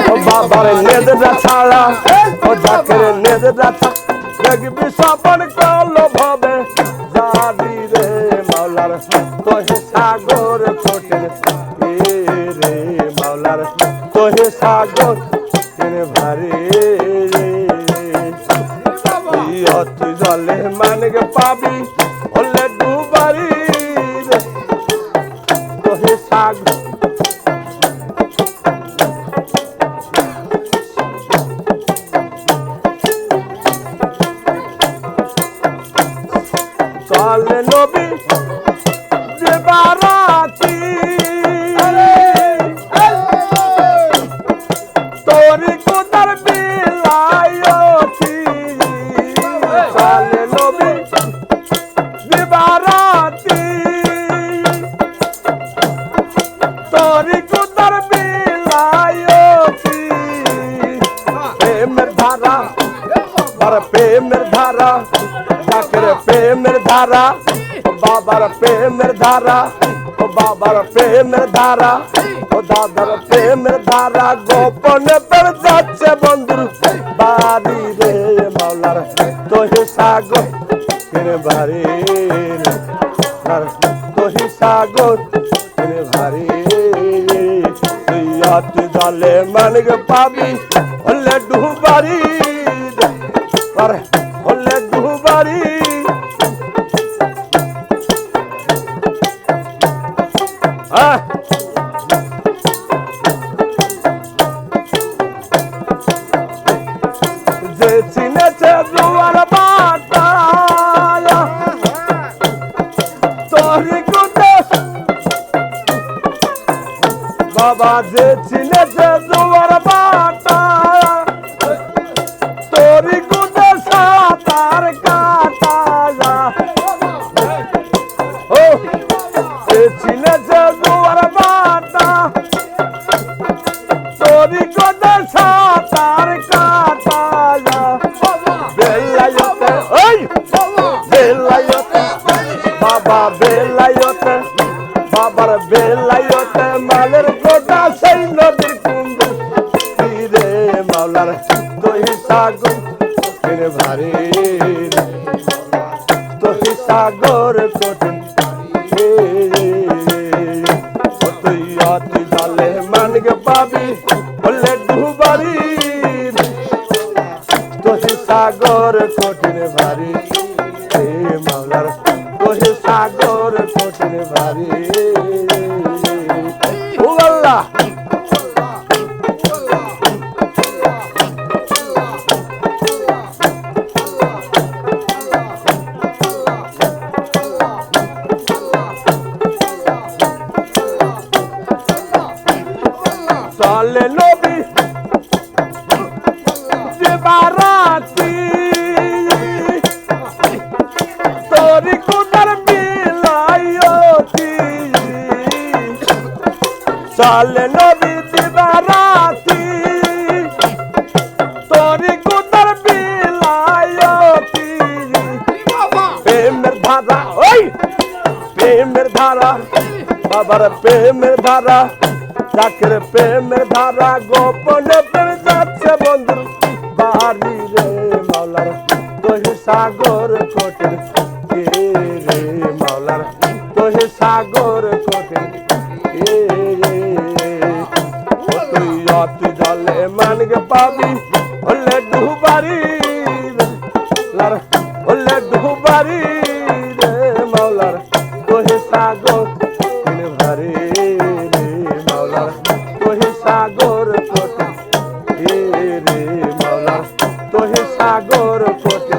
ও বাবার নেজরা ছাড়া ও জাকের নেজরা ছাড়া দেখবি সপন কলো ভাবে জারি রে মাওলার তোহে সাগর কোটের রে মাওলার তোহে সাগর কেনে ভারে তুই জলে মানকে পাবি হলে ডুবারি রে তোহে সাগর চলে নবী যে বারাতি তোরি কোদার বিলায়তি চলে নবী যে বারাতি তোরি কোদার বিলায়তি প্রেমের ধারা আর প্রেমের ধারা জাকের প্রেমের ধারা বাবার প্রেমের ধারা ও বাবার প্রেমের ধারা ও দাদার প্রেমের ধারা গোপনে পের যাচ্ছে বন্ধুর বাড়ি রে মাওলার তোহে সাগর কেনে ভারি তোহে সাগর কেনে ভারি তুই অত জলে মানকে পাবি হলে ডুবারি হলে ডুবারি যে চিনেছে দুয়ার বাটা তোরি কুদে বাবা যে চিনেছে দুয়ার বাটা তোরি কুদে সাতার কাটা ও যে চিনেছে দুয়ার বাটা তোরি কুদে সাতার কাটা বেলায়তে ওই বেলায়তে বাবা বেলায়তে বাবার বেলায়তে মালের গোটা সেই নদীর কুণ্ড রে মাওলার তোহি সাগর কেনে ভারি তোহি সাগর কঠিন তুই অতি জলে মানকে পাবি বললে ডুবারি তোহে সাগর কঠিন ভারি হে মাওলার তোহে সাগর কঠিন ভারি ও আল্লাহ চলে নবী যে বারাতি তোরি কুদার বিলায়তি চলে নবী যে বারাতি তোরি কুদার বিলায়তি প্রেমের ধারা ওই প্রেমের ধারা বাবার প্রেমের ধারা জাকের প্রেমের ধারা গোপনে প্রেম যাচ্ছে বন্ধুর বাড়ি রে মাওলার তোহে সাগর কোটের রে মাওলার তোহে সাগর কোটের তুই অতি জলে মানকে পাবি হলে ডুবারি হলে ডুবারি রে মাওলার তোহে সাগর কেনে ভারি তোহে সাগর কোটে রে মাওলার তোহে সাগর কোটে